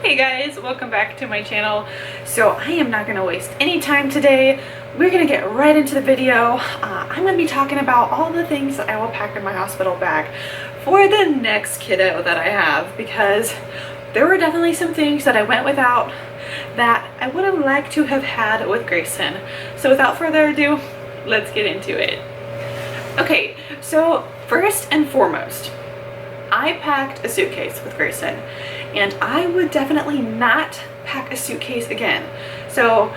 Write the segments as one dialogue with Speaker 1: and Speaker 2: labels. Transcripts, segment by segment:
Speaker 1: Hey guys, welcome back to my channel. So I am not going to waste any time today. We're going to get right into the video. I'm going to be talking about all the things that I will pack in my hospital bag for the next kiddo that I have, because there were definitely some things that I went without that I would have liked to have had with Grayson. So without further ado, let's get into it. Okay, so first and foremost, I packed a suitcase with Grayson, and I would definitely not pack a suitcase again. So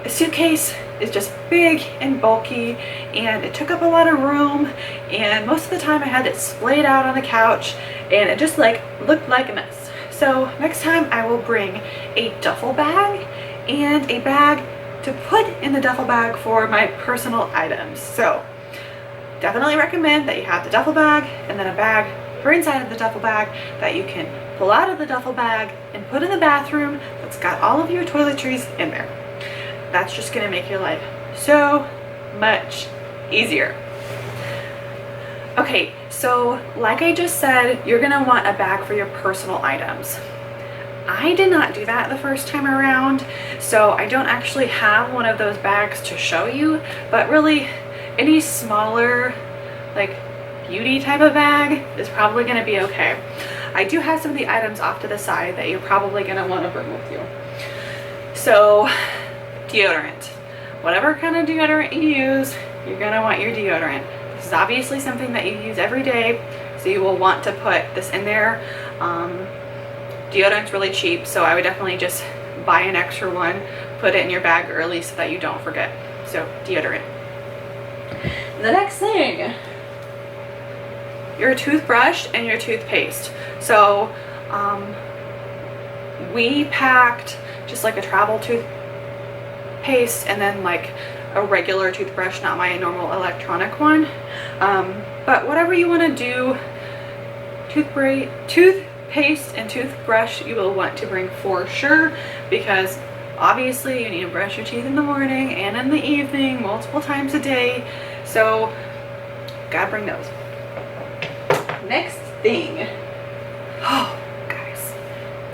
Speaker 1: a suitcase is just big and bulky, and it took up a lot of room, and most of the time I had it splayed out on the couch, and it just looked like a mess. So next time I will bring a duffel bag and a bag to put in the duffel bag for my personal items. So definitely recommend that you have the duffel bag and then a bag for inside of the duffel bag that you can pull out of the duffel bag and put in the bathroom that's got all of your toiletries in there. That's just going to make your life so much easier. Okay, so like I just said, you're going to want a bag for your personal items. I did not do that the first time around, so I don't actually have one of those bags to show you, but really any smaller, like beauty type of bag is probably going to be okay. I do have some of the items off to the side that you're probably going to want to bring with you. So deodorant, whatever kind of deodorant you use, you're going to want your deodorant. This is obviously something that you use every day, so you will want to put this in there. Deodorant's really cheap, so I would definitely just buy an extra one, put it in your bag early so that you don't forget. So deodorant. The next thing, your toothbrush and your toothpaste. So we packed just like a travel toothpaste and then like a regular toothbrush, not my normal electronic one. But whatever you want to do, toothpaste and toothbrush you will want to bring for sure, because obviously you need to brush your teeth in the morning and in the evening multiple times a day, so gotta bring those. Next thing, oh guys,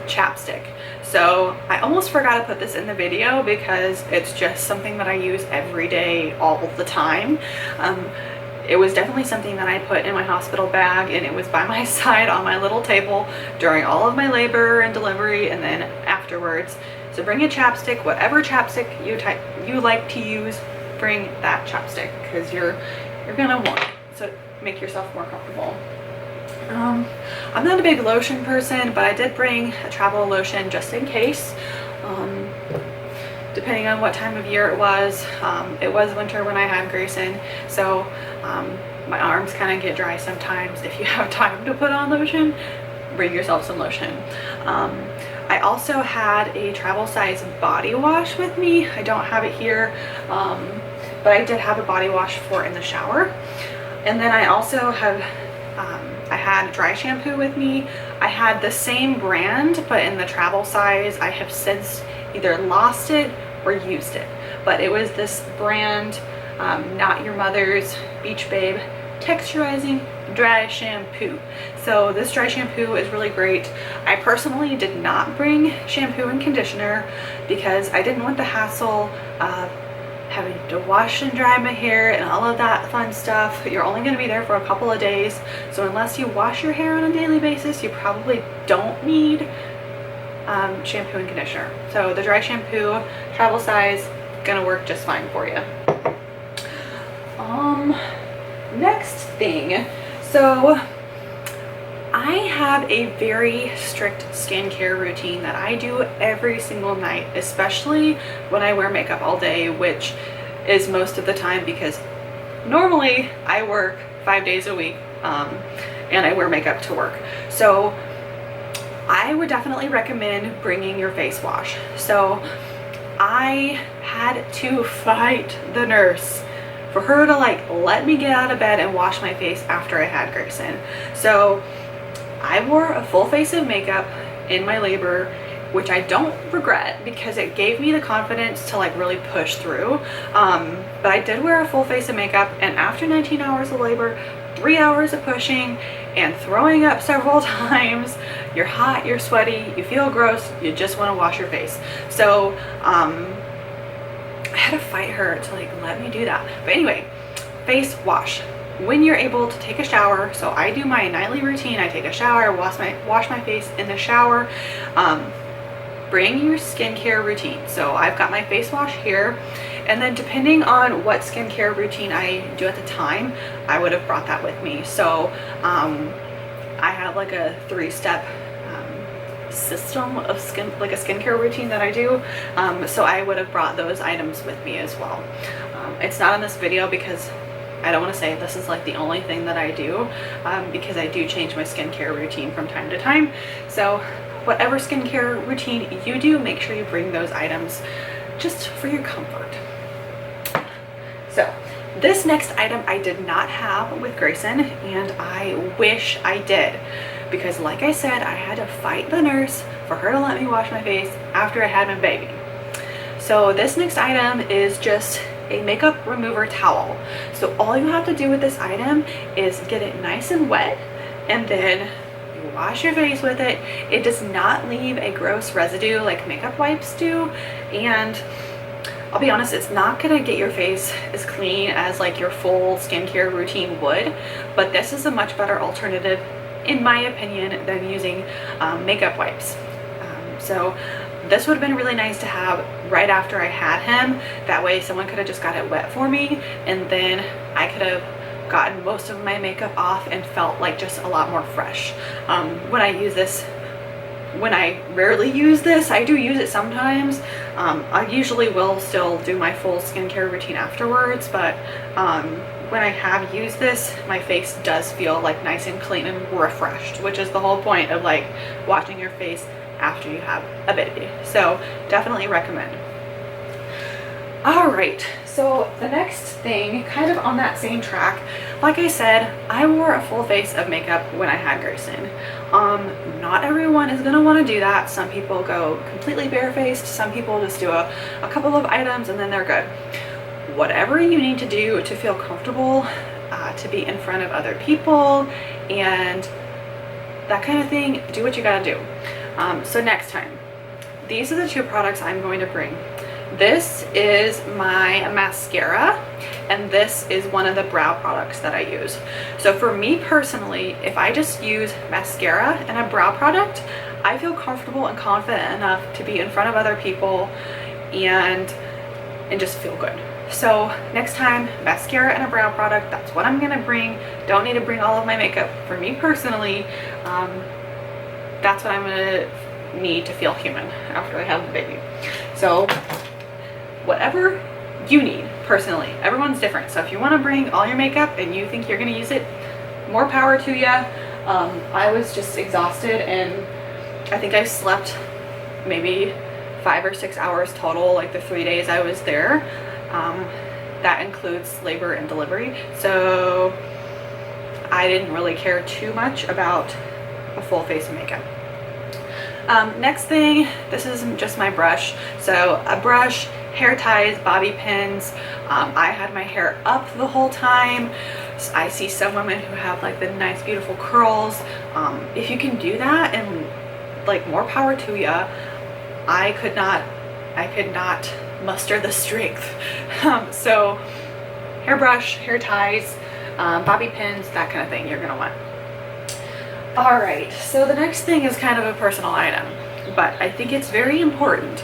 Speaker 1: chapstick. So I almost forgot to put this in the video because it's just something that I use every day all the time. It was definitely something that I put in my hospital bag, and it was by my side on my little table during all of my labor and delivery and then afterwards. So bring a chapstick, whatever chapstick you like to use, bring that chapstick, because you're gonna want it, so make yourself more comfortable. I'm not a big lotion person, but I did bring a travel lotion just in case. Depending on what time of year it was winter when I had Grayson, so my arms kind of get dry sometimes. If you have time to put on lotion, bring yourself some lotion. I also had a travel size body wash with me. I don't have it here, but I did have a body wash for in the shower. And then I also have I had dry shampoo with me. I had the same brand, but in the travel size. I have since either lost it or used it, but it was this brand, Not Your Mother's Beach Babe texturizing dry shampoo. So this dry shampoo is really great. I personally did not bring shampoo and conditioner because I didn't want the hassle of having to wash and dry my hair and all of that fun stuff. You're only going to be there for a couple of days, so unless you wash your hair on a daily basis, you probably don't need shampoo and conditioner. So the dry shampoo, travel size, gonna work just fine for you. Next thing, so I have a very strict skincare routine that I do every single night, especially when I wear makeup all day, which is most of the time because normally I work 5 days a week and I wear makeup to work. So I would definitely recommend bringing your face wash. So I had to fight the nurse for her to let me get out of bed and wash my face after I had Grayson. So I wore a full face of makeup in my labor, which I don't regret because it gave me the confidence to really push through. But I did wear a full face of makeup, and after 19 hours of labor, 3 hours of pushing and throwing up several times, you're hot, you're sweaty, you feel gross, you just want to wash your face. So I had to fight her to like let me do that. But anyway, face wash. When you're able to take a shower, so I do my nightly routine. I take a shower, wash my face in the shower. Bring your skincare routine. So I've got my face wash here, and then depending on what skincare routine I do at the time, I would have brought that with me. So I have like a 3-step system of skincare routine that I do. So I would have brought those items with me as well. It's not in this video because I don't want to say this is like the only thing that I do, because I do change my skincare routine from time to time. So whatever skincare routine you do, make sure you bring those items just for your comfort. So this next item I did not have with Grayson, and I wish I did, because like I said, I had to fight the nurse for her to let me wash my face after I had my baby. So this next item is just a makeup remover towel. So all you have to do with this item is get it nice and wet, and then you wash your face with it. It does not leave a gross residue like makeup wipes do, and I'll be honest, it's not gonna get your face as clean as like your full skincare routine would, but this is a much better alternative in my opinion than using makeup wipes. So this would have been really nice to have right after I had him. That way someone could have just got it wet for me, and then I could have gotten most of my makeup off and felt like just a lot more fresh. When I use this, when I rarely use this, I do use it sometimes. I usually will still do my full skincare routine afterwards, but when I have used this, my face does feel like nice and clean and refreshed, which is the whole point of like washing your face after you have a baby. So definitely recommend. All right, so the next thing, kind of on that same track, like I said, I wore a full face of makeup when I had Grayson. Not everyone is gonna want to do that. Some people go completely barefaced, some people just do a couple of items and then they're good. Whatever you need to do to feel comfortable, to be in front of other people and that kind of thing, do what you gotta do. So next time, these are the 2 products I'm going to bring. This is my mascara, and this is one of the brow products that I use. So for me personally, if I just use mascara and a brow product, I feel comfortable and confident enough to be in front of other people and just feel good. So next time, mascara and a brow product, that's what I'm gonna bring. Don't need to bring all of my makeup. For me personally, that's what I'm gonna need to feel human after I have the baby. So whatever you need personally, everyone's different. So if you want to bring all your makeup and you think you're going to use it, more power to you. I was just exhausted, and I think I slept maybe 5 or 6 hours total, like the 3 days I was there. That includes labor and delivery. So I didn't really care too much about a full face of makeup. Next thing, this is just my brush. So a brush, hair ties, bobby pins. I had my hair up the whole time. So I see some women who have like the nice beautiful curls. If you can do that, and like more power to you. I could not muster the strength. So hairbrush, hair ties, bobby pins, that kind of thing you're gonna want. All right, so the next thing is kind of a personal item, but I think it's very important.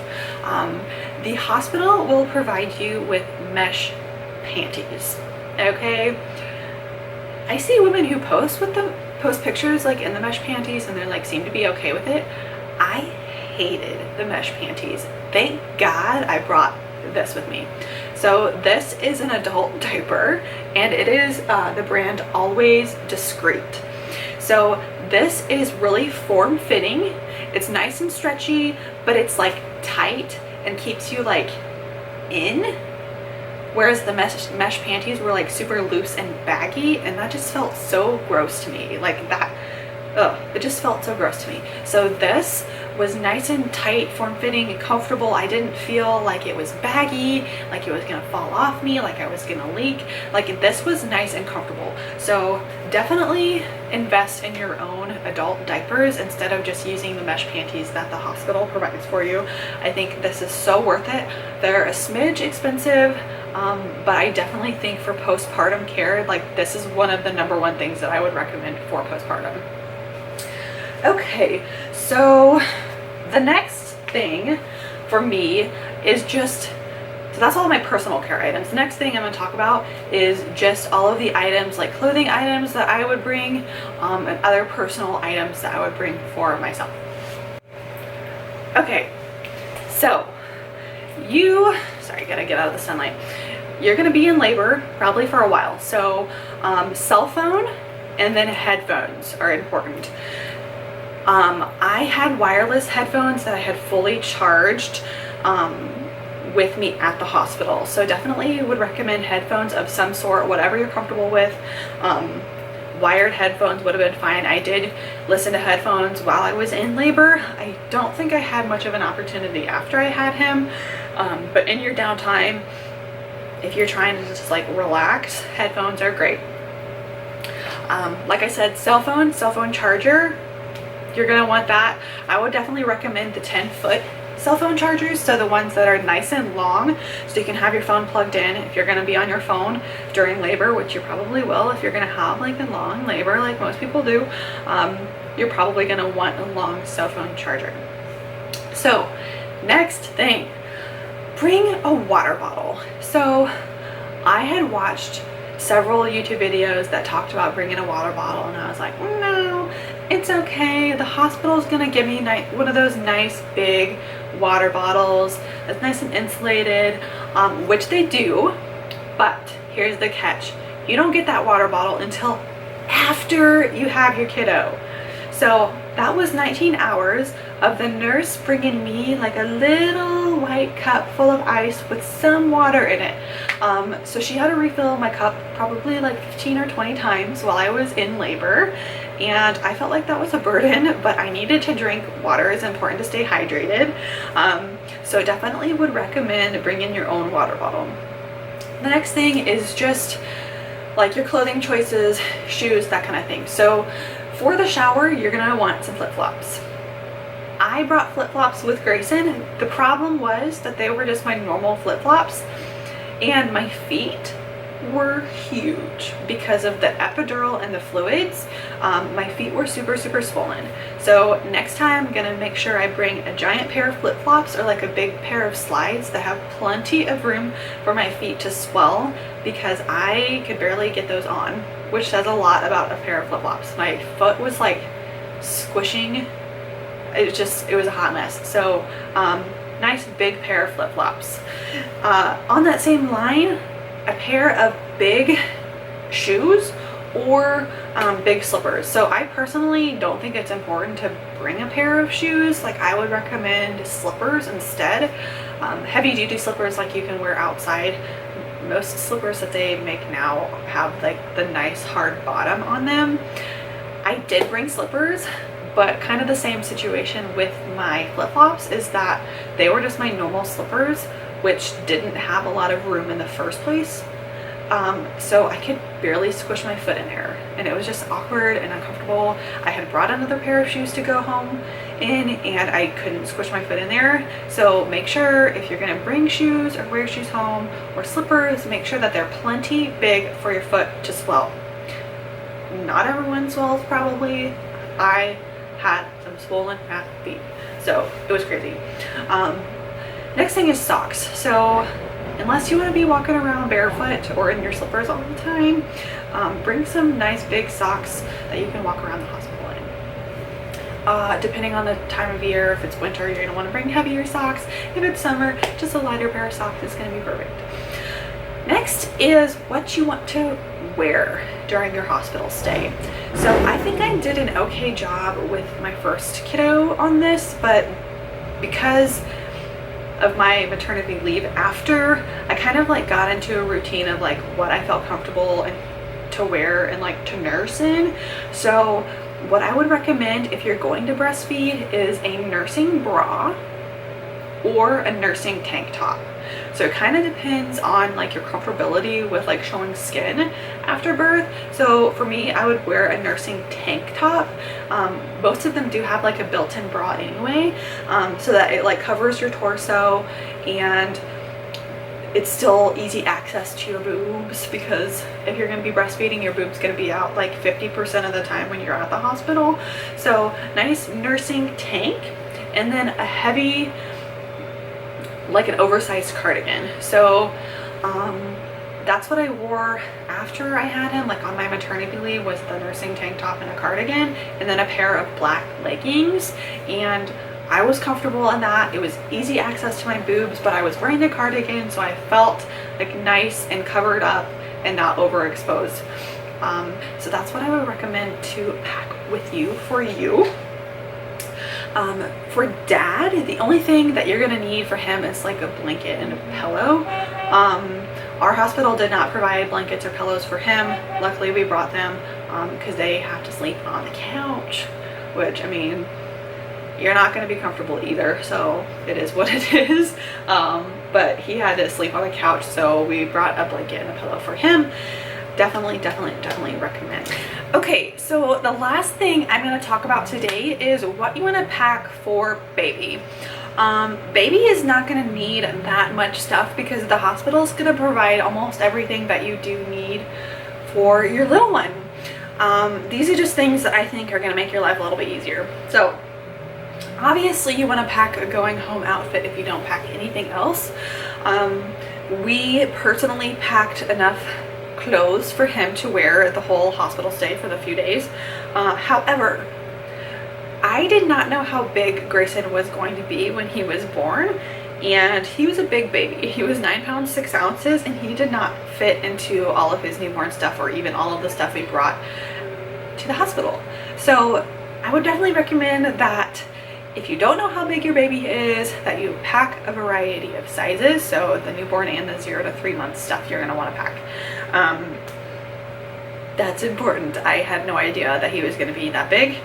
Speaker 1: The hospital will provide you with mesh panties, okay? I see women who post pictures like in the mesh panties, and they're like seem to be okay with it. I hated the mesh panties. Thank God I brought this with me. So this is an adult diaper, and it is the brand Always Discreet. So this is really form-fitting. It's nice and stretchy, but it's like tight and keeps you like in, whereas the mesh panties were like super loose and baggy, and that just felt so gross to me. Like that, it just felt so gross to me. So this was nice and tight, form-fitting and comfortable. I didn't feel like it was baggy, like it was gonna fall off me, like I was gonna leak. Like this was nice and comfortable. So definitely invest in your own adult diapers instead of just using the mesh panties that the hospital provides for you. I think this is so worth it. They're a smidge expensive, but I definitely think for postpartum care, like this is one of the #1 things that I would recommend for postpartum. Okay, so the next thing for me is just, so that's all my personal care items. The next thing I'm going to talk about is just all of the items, like clothing items that I would bring, and other personal items that I would bring for myself. Okay, so sorry, gotta get out of the sunlight. You're going to be in labor probably for a while, so cell phone and then headphones are important. I had wireless headphones that I had fully charged with me at the hospital, so definitely would recommend headphones of some sort, whatever you're comfortable with. Wired headphones would have been fine. I did listen to headphones while I was in labor. I don't think I had much of an opportunity after I had him, but in your downtime, if you're trying to just like relax, headphones are great. Like I said, cell phone charger, you're gonna want that. I would definitely recommend the 10-foot cell phone chargers, so the ones that are nice and long, so you can have your phone plugged in if you're gonna be on your phone during labor, which you probably will if you're gonna have like a long labor like most people do. You're probably gonna want a long cell phone charger. So next thing, bring a water bottle. So I had watched several YouTube videos that talked about bringing a water bottle, and I was like, no, it's okay. The hospital's gonna give me one of those nice big water bottles that's nice and insulated, which they do, but here's the catch. You don't get that water bottle until after you have your kiddo. So that was 19 hours of the nurse bringing me like a little white cup full of ice with some water in it. So she had to refill my cup probably like 15 or 20 times while I was in labor, and I felt like that was a burden, but I needed to drink water. It's important to stay hydrated. So definitely would recommend bringing your own water bottle. The next thing is just like your clothing choices, shoes, that kind of thing. So for the shower, you're gonna want some flip-flops. I brought flip-flops with Grayson. The problem was that they were just my normal flip-flops, and my feet were huge because of the epidural and the fluids. My feet were super swollen. So next time I'm gonna make sure I bring a giant pair of flip-flops or like a big pair of slides that have plenty of room for my feet to swell, because I could barely get those on, which says a lot about a pair of flip-flops. My foot was like squishing. It was a hot mess. So nice big pair of flip-flops. On that same line, a pair of big shoes or big slippers. So I personally don't think it's important to bring a pair of shoes. Like I would recommend slippers instead. Heavy duty slippers like you can wear outside. Most slippers that they make now have like the nice hard bottom on them. I did bring slippers, but kind of the same situation with my flip-flops is that they were just my normal slippers, which didn't have a lot of room in the first place. So I could barely squish my foot in there, and it was just awkward and uncomfortable. I had brought another pair of shoes to go home in, and I couldn't squish my foot in there. So make sure if you're gonna bring shoes or wear shoes home or slippers, make sure that they're plenty big for your foot to swell. Not everyone swells probably. I had some swollen fat feet, so it was crazy. Next thing is socks. So unless you want to be walking around barefoot or in your slippers all the time, bring some nice big socks that you can walk around the hospital in. Depending on the time of year, if it's winter, you're going to want to bring heavier socks. If it's summer, just a lighter pair of socks is going to be perfect. Next is what you want to wear during your hospital stay. So I think I did an okay job with my first kiddo on this, but because of my maternity leave after, I kind of like got into a routine of like what I felt comfortable and to wear and like to nurse in. So what I would recommend if you're going to breastfeed is a nursing bra or a nursing tank top. So it kind of depends on like your comfortability with like showing skin after birth. So for me, I would wear a nursing tank top. Most of them do have like a built-in bra anyway, so that it like covers your torso and it's still easy access to your boobs, because if you're going to be breastfeeding, your boob's going to be out like 50% of the time when you're at the hospital. So nice nursing tank, and then a heavy, like an oversized cardigan. So that's what I wore after I had him, like on my maternity leave, was the nursing tank top and a cardigan, and then a pair of black leggings. And I was comfortable in that. It was easy access to my boobs, but I was wearing the cardigan, so I felt like nice and covered up and not overexposed. So that's what I would recommend to pack with you for you. For dad, the only thing that you're gonna need for him is like a blanket and a pillow. Our hospital did not provide blankets or pillows for him. Luckily we brought them because they have to sleep on the couch, which, I mean, you're not going to be comfortable either, so it is what it is. But he had to sleep on the couch, so we brought a blanket and a pillow for him. Definitely recommend. Okay, so the last thing I'm going to talk about today is what you want to pack for baby. Baby is not going to need that much stuff because the hospital is going to provide almost everything that you do need for your little one. These are just things that I think are going to make your life a little bit easier. So obviously you want to pack a going home outfit if you don't pack anything else. We personally packed enough clothes for him to wear the whole hospital stay for the few days. However, I did not know how big Grayson was going to be when he was born, and he was a big baby. He was 9 pounds 6 ounces, and he did not fit into all of his newborn stuff or even all of the stuff we brought to the hospital. So I would definitely recommend that if you don't know how big your baby is, that you pack a variety of sizes. So the newborn and the 0 to 3 month stuff you're going to want to pack. That's important. I had no idea that he was going to be that big.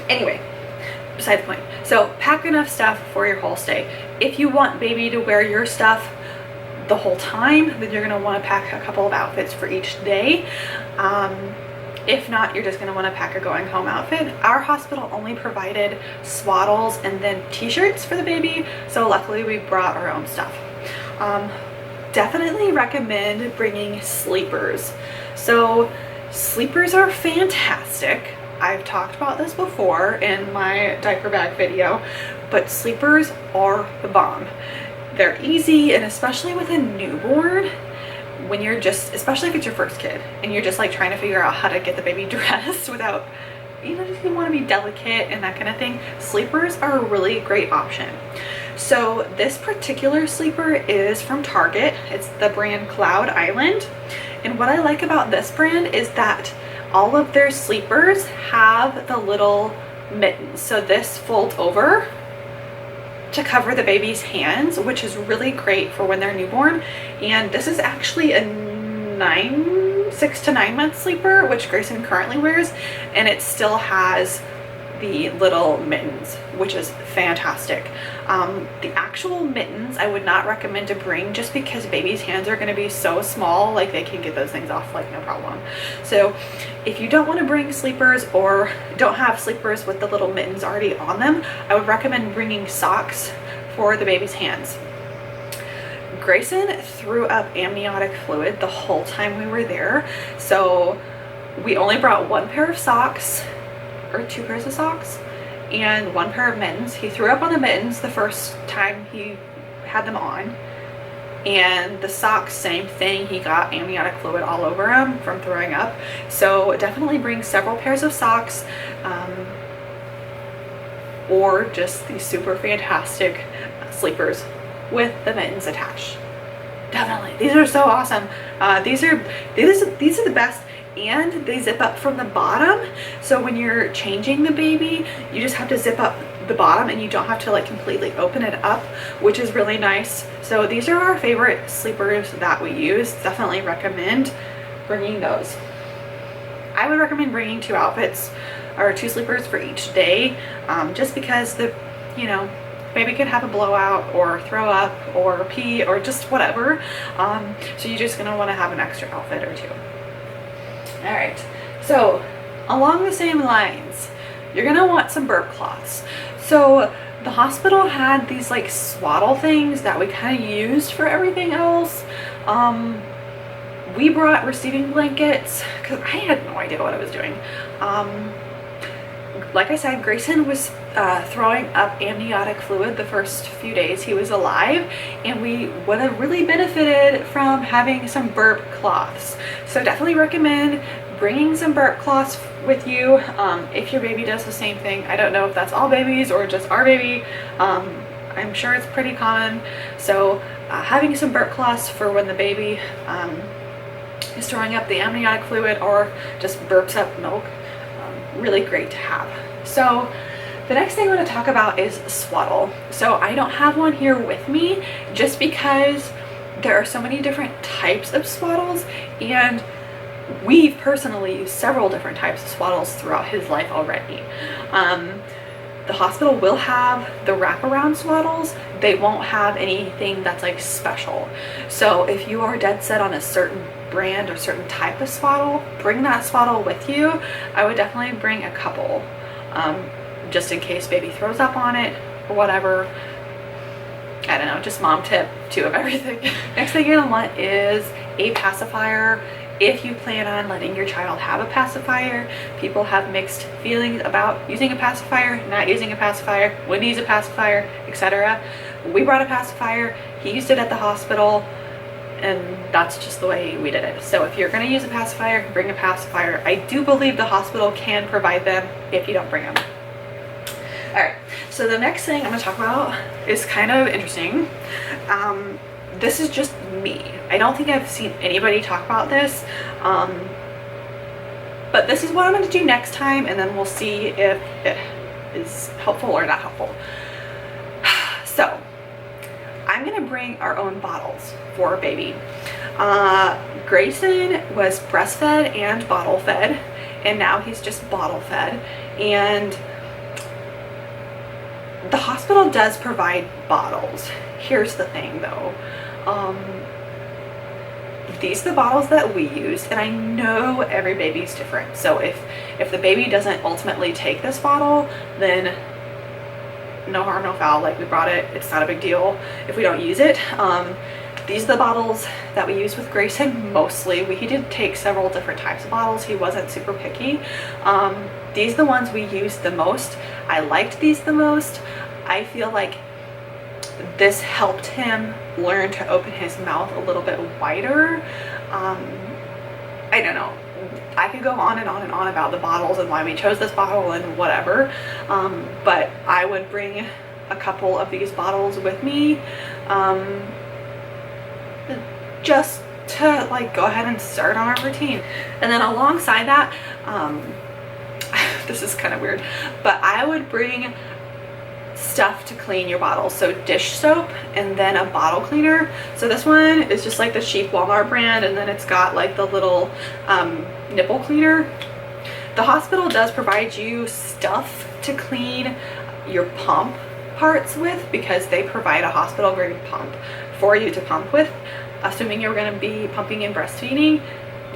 Speaker 1: Anyway, beside the point. So pack enough stuff for your whole stay. If you want baby to wear your stuff the whole time, then you're going to want to pack a couple of outfits for each day. If not, you're just going to want to pack a going home outfit. Our hospital only provided swaddles and then t-shirts for the baby, so luckily we brought our own stuff. Definitely recommend bringing sleepers. So sleepers are fantastic. I've talked about this before in my diaper bag video, but sleepers are the bomb. They're easy, and especially with a newborn, when you're just, especially if it's your first kid and you're just like trying to figure out how to get the baby dressed without, you know, just you want to be delicate and that kind of thing, sleepers are a really great option. So this particular sleeper is from Target. It's the brand Cloud Island, and what I like about this brand is that all of their sleepers have the little mittens. So this folds over to cover the baby's hands, which is really great for when they're newborn. And this is actually a 6 to 9 month sleeper, which Grayson currently wears, and it still has the little mittens, which is fantastic. The actual mittens I would not recommend to bring, just because baby's hands are going to be so small, like they can get those things off like no problem. So if you don't want to bring sleepers or don't have sleepers with the little mittens already on them, I would recommend bringing socks for the baby's hands. Grayson threw up amniotic fluid the whole time we were there, so we only brought 1 pair of socks, or 2 pairs of socks, and 1 pair of mittens. He threw up on the mittens the first time he had them on, and the socks, same thing. He got amniotic fluid all over him from throwing up. So definitely bring several pairs of socks, or just these super fantastic sleepers with the mittens attached. Definitely, these are so awesome. These are the best. And they zip up from the bottom, so when you're changing the baby, you just have to zip up the bottom and you don't have to like completely open it up, which is really nice. So these are our favorite sleepers that we use. Definitely recommend bringing those. I would recommend bringing 2 outfits or 2 sleepers for each day, just because the, you know, baby could have a blowout or throw up or pee or just whatever. So you're just gonna wanna have an extra outfit or two. All right, so along the same lines, you're gonna want some burp cloths. So the hospital had these like swaddle things that we kind of used for everything else. We brought receiving blankets because I had no idea what I was doing. Like I said, Grayson was throwing up amniotic fluid the first few days he was alive, and we would have really benefited from having some burp cloths. So definitely recommend bringing some burp cloths with you if your baby does the same thing. I don't know if that's all babies or just our baby. I'm sure it's pretty common. So having some burp cloths for when the baby is throwing up the amniotic fluid or just burps up milk, really great to have. So the next thing I want to talk about is swaddle. So I don't have one here with me just because there are so many different types of swaddles, and we've personally used several different types of swaddles throughout his life already. The hospital will have the wraparound swaddles. They won't have anything that's like special. So if you are dead set on a certain brand or certain type of swaddle, bring that swaddle with you. I would definitely bring a couple, just in case baby throws up on it or whatever. I don't know, just mom tip, 2 of everything. Next thing you're gonna want is a pacifier. If you plan on letting your child have a pacifier, people have mixed feelings about using a pacifier, not using a pacifier, when to use a pacifier, etc. We brought a pacifier, he used it at the hospital, and that's just the way we did it. So if you're gonna use a pacifier, bring a pacifier. I do believe the hospital can provide them if you don't bring them. All right, so the next thing I'm gonna talk about is kind of interesting. This is just me. I don't think I've seen anybody talk about this, but this is what I'm going to do next time, and then we'll see if it is helpful or not helpful. So I'm going to bring our own bottles for baby. Grayson was breastfed and bottle fed, and now he's just bottle fed, and the hospital does provide bottles. Here's the thing though, these are the bottles that we use, and I know every baby's different. So if the baby doesn't ultimately take this bottle, then no harm, no foul. Like, we brought it, it's not a big deal if we don't use it. These are the bottles that we use with Grayson mostly. He did take several different types of bottles. He wasn't super picky. These are the ones we used the most. I liked these the most. I feel like this helped him learn to open his mouth a little bit wider. I don't know. I could go on and on and on about the bottles and why we chose this bottle and whatever, but I would bring a couple of these bottles with me, just to like go ahead and start on our routine. And then alongside that, this is kind of weird, but I would bring stuff to clean your bottles. So dish soap and then a bottle cleaner. So this one is just like the cheap Walmart brand, and then it's got like the little nipple cleaner. The hospital does provide you stuff to clean your pump parts with, because they provide a hospital grade pump for you to pump with, assuming you're going to be pumping and breastfeeding.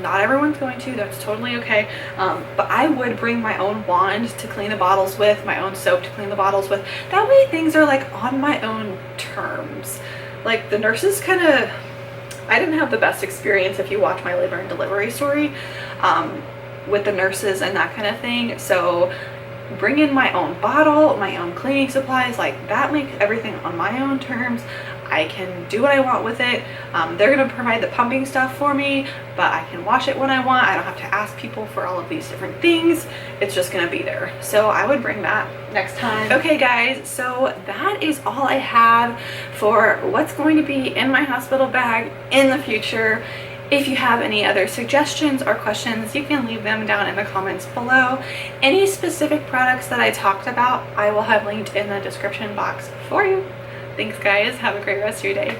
Speaker 1: Not everyone's going to, that's totally okay, but I would bring my own wand to clean the bottles with, my own soap to clean the bottles with. That way things are like on my own terms. Like, the nurses kind of, I didn't have the best experience if you watch my labor and delivery story with the nurses and that kind of thing. So bring in my own bottle, my own cleaning supplies, like that makes everything on my own terms. I can do what I want with it. They're going to provide the pumping stuff for me, but I can wash it when I want. I don't have to ask people for all of these different things. It's just going to be there. So I would bring that next time. Okay guys, so that is all I have for what's going to be in my hospital bag in the future. If you have any other suggestions or questions, you can leave them down in the comments below. Any specific products that I talked about, I will have linked in the description box for you. Thanks guys, have a great rest of your day.